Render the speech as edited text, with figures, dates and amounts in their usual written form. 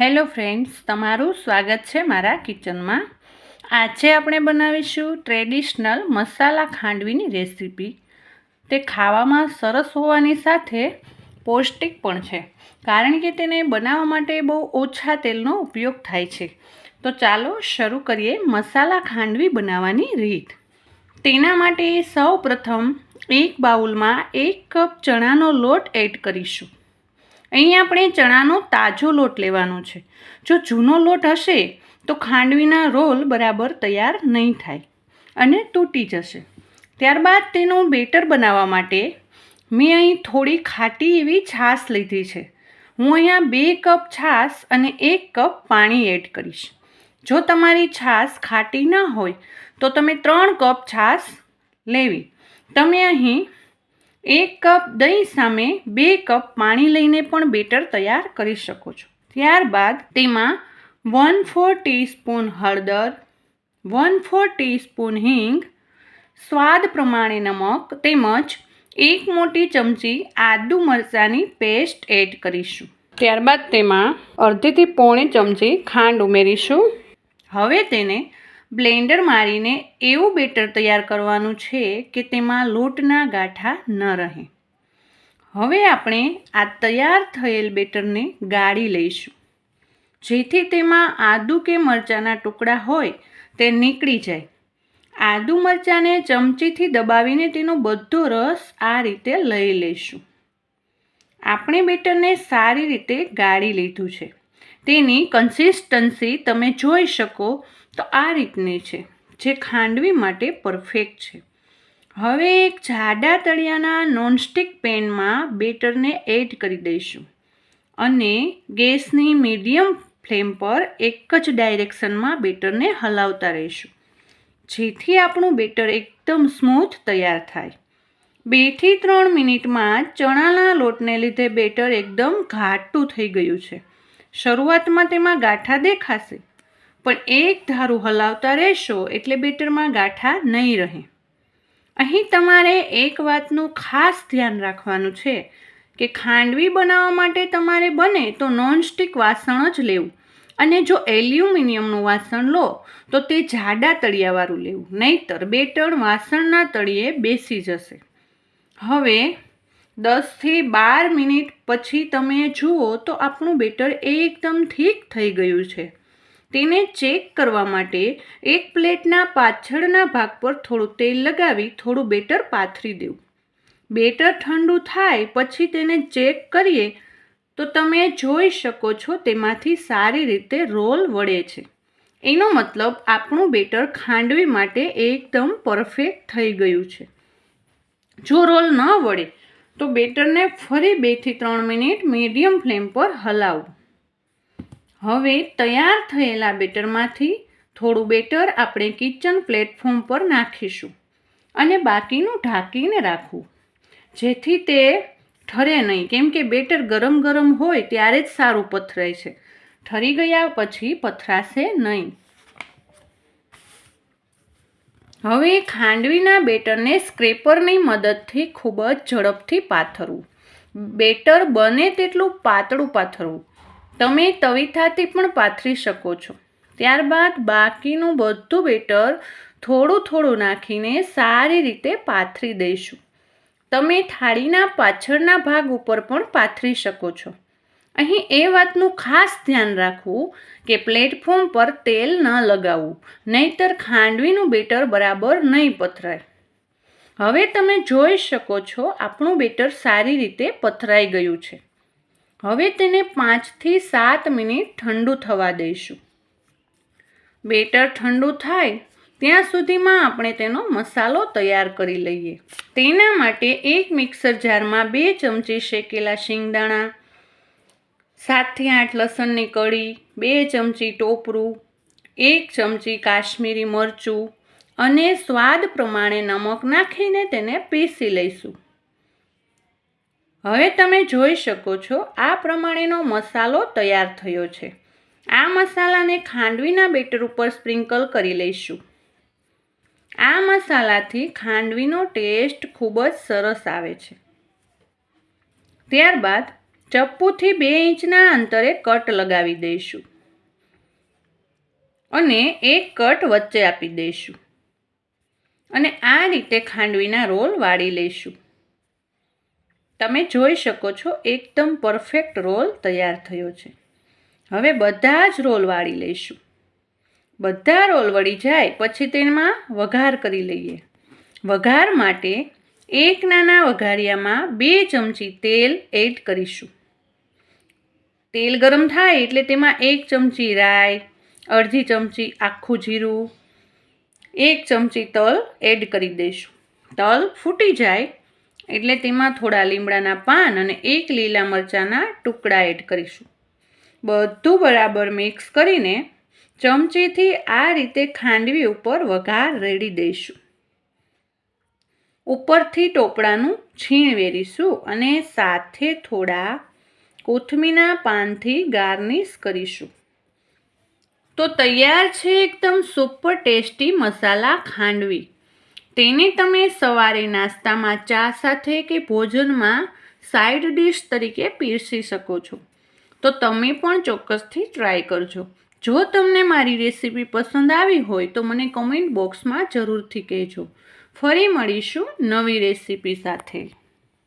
Hello friends, તમારું સ્વાગત છે મારા કિચનમાં। આજે આપણે બનાવીશું ટ્રેડિશનલ મસાલા ખાંડવીની રેસીપી। તે ખાવામાં સરસ હોવાની સાથે પૌષ્ટિક પણ છે, કારણ કે તેને બનાવવા માટે બહુ ઓછા તેલનો ઉપયોગ થાય છે। તો ચાલો શરૂ કરીએ મસાલા ખાંડવી બનાવવાની રીત। તેના માટે સૌપ્રથમ એક બાઉલમાં 1 કપ ચણાનો લોટ એડ કરીશું। અહીં આપણે ચણાનો તાજો લોટ લેવાનો છે। જો જૂનો લોટ હશે તો ખાંડવીના રોલ બરાબર તૈયાર નહીં થાય અને તૂટી જશે। ત્યારબાદ તેનું બેટર બનાવવા માટે મેં અહીં થોડી ખાટી એવી છાશ લીધી છે। હું અહીંયા 2 કપ છાશ અને 1 કપ પાણી એડ કરીશ। જો તમારી છાશ ખાટી ના હોય તો તમે 3 કપ છાશ લેવી। તમે અહીં 1 કપ દહીં સામે 2 કપ પાણી લઈને પણ બેટર તૈયાર કરી શકો છો। ત્યારબાદ તેમાં 1/4 ટીસ્પૂન હળદર, 1/4 ટીસ્પૂન હિંગ, સ્વાદ પ્રમાણે નમક તેમજ 1 મોટી ચમચી આદુ મરચાંની પેસ્ટ એડ કરીશું। ત્યારબાદ તેમાં અડધીથી પોણી ચમચી ખાંડ ઉમેરીશું। હવે તેને બ્લેન્ડર મારીને એવું બેટર તૈયાર કરવાનું છે કે તેમાં લોટના ગાંઠા ન રહે। હવે આપણે આ તૈયાર થયેલ બેટરને ગાળી લઈશું, જેથી તેમાં આદુ કે મરચાંના ટુકડા હોય તે નીકળી જાય। આદુ મરચાંને ચમચીથી દબાવીને તેનો બધો રસ આ રીતે લઈ લઈશું। આપણે બેટરને સારી રીતે ગાળી લીધું છે। તેની કન્સિસ્ટન્સી તમે જોઈ શકો તો આ રીતની છે, જે ખાંડવી માટે પરફેક્ટ છે। હવે એક જાડા તળિયાના નોનસ્ટિક પેનમાં બેટરને એડ કરી દઈશું અને ગેસની મીડિયમ ફ્લેમ પર એક જ ડાયરેક્શનમાં બેટરને હલાવતા રહીશું, જેથી આપણું બેટર એકદમ સ્મૂથ તૈયાર થાય। 2 થી 3 મિનિટમાં ચણાના લોટને લીધે બેટર એકદમ ઘાટું થઈ ગયું છે। શરૂઆતમાં તેમાં ગાંઠા દેખાશે, પણ એક ધારું હલાવતા રહેશો એટલે બેટરમાં ગાંઠા નહીં રહે। અહીં તમારે એક વાતનું ખાસ ધ્યાન રાખવાનું છે કે ખાંડવી બનાવવા માટે તમારે બને તો નોનસ્ટિક વાસણ જ લેવું, અને જો એલ્યુમિનિયમનું વાસણ લો તો તે જાડા તળિયાવાળું લેવું, નહીંતર બેટર વાસણના તળિયે બેસી જશે। હવે 10 થી 12 મિનિટ પછી તમે જુઓ તો આપણું બેટર એકદમ ઠીક થઈ ગયું છે। તેને ચેક કરવા માટે એક પ્લેટના પાછળના ભાગ પર થોડું તેલ લગાવી થોડું બેટર પાથરી દેવું। બેટર ઠંડુ થાય પછી તેને ચેક કરીએ તો તમે જોઈ શકો છો તેમાંથી સારી રીતે રોલ વળે છે। એનો મતલબ આપણું બેટર ખાંડવી માટે એકદમ પરફેક્ટ થઈ ગયું છે। જો રોલ ન વળે તો બેટરને ફરી 2 થી 3 મિનિટ મીડિયમ ફ્લેમ પર હલાવો। હવે તૈયાર થયેલા બેટરમાંથી થોડું બેટર આપણે કિચન પ્લેટફોર્મ પર નાખીશું અને બાકીનું ઢાંકીને રાખવું, જેથી તે ઠરે નહીં, કેમ કે બેટર ગરમ ગરમ હોય ત્યારે જ સારું પથરાય છે। ઠરી ગયા પછી પથરાશે નહીં। હવે ખાંડવીના બેટરને સ્ક્રેપરની મદદથી ખૂબ જ ઝડપથી પાથરવું। બેટર બને તેટલું પાતળું પાથરવું। તમે તવીથાથી પણ પાથરી શકો છો। ત્યારબાદ બાકીનું બધું બેટર થોડું થોડું નાખીને સારી રીતે પાથરી દઈશું। તમે થાળીના પાછળના ભાગ ઉપર પણ પાથરી શકો છો। અહીં એ વાતનું ખાસ ધ્યાન રાખવું કે પ્લેટફોર્મ પર તેલ ન લગાવવું, નહીંતર ખાંડવીનું બેટર બરાબર નહીં પથરાય। હવે તમે જોઈ શકો છો આપણું બેટર સારી રીતે પથરાઈ ગયું છે। હવે તેને 5 થી 7 મિનિટ ઠંડુ થવા દઈશું। બેટર ઠંડુ થાય ત્યાં સુધીમાં આપણે તેનો મસાલો તૈયાર કરી લઈએ। તેના માટે એક મિક્સર જારમાં 2 ચમચી શેકેલા શિંગદાણા, 7 થી 8 લસણની કળી, 2 ચમચી ટોપરું, 1 ચમચી કાશ્મીરી મરચું અને સ્વાદ પ્રમાણે નમક નાખીને તેને પીસી લઈશું। હવે તમે જોઈ શકો છો આ પ્રમાણેનો મસાલો તૈયાર થયો છે। આ મસાલાને ખાંડવીના બેટર ઉપર સ્પ્રિંકલ કરી લઈશું। આ મસાલાથી ખાંડવીનો ટેસ્ટ ખૂબ જ સરસ આવે છે। ત્યારબાદ ચપ્પુથી 2 ઇંચના અંતરે કટ લગાવી દઈશું અને એક કટ વચ્ચે આપી દઈશું અને આ રીતે ખાંડવીના રોલ વાળી લઈશું. તમે જોઈ શકો છો એકદમ પરફેક્ટ રોલ તૈયાર થયો છે. હવે બધા જ રોલ વાળી લઈશું. બધા રોલ વળી જાય પછી તેમાં વઘાર કરી લઈએ. વઘાર માટે એક નાના વઘારિયામાં 2 ચમચી તેલ એડ કરીશું. તેલ ગરમ થાય એટલે તેમાં 1 ચમચી રાઈ, અડધી ચમચી આખું જીરું, 1 ચમચી તલ એડ કરી દઈશું. તલ ફૂટી જાય એટલે તેમાં થોડા લીમડાના પાન અને 1 લીલા મરચાંના ટુકડા એડ કરીશું. બધું બરાબર મિક્સ કરીને ચમચીથી આ રીતે ખાંડવી ઉપર વઘાર રેડી દઈશું. ઉપરથી ટોપરાનું છીણ વેરીશું અને સાથે થોડા કોથમીરના પાનથી ગાર્નિશ કરીશું. તો તૈયાર છે એકદમ સુપર ટેસ્ટી મસાલા ખાંડવી. તેને તમે સવારે નાસ્તામાં ચા સાથે કે ભોજનમાં સાઈડ ડિશ તરીકે પીરસી શકો છો. તો તમે પણ ચોક્કસથી ટ્રાય કરજો. જો તમને મારી રેસીપી પસંદ આવી હોય તો મને કમેન્ટ બોક્સમાં જરૂરથી કહેજો. ફરી મળીશું નવી રેસીપી સાથે.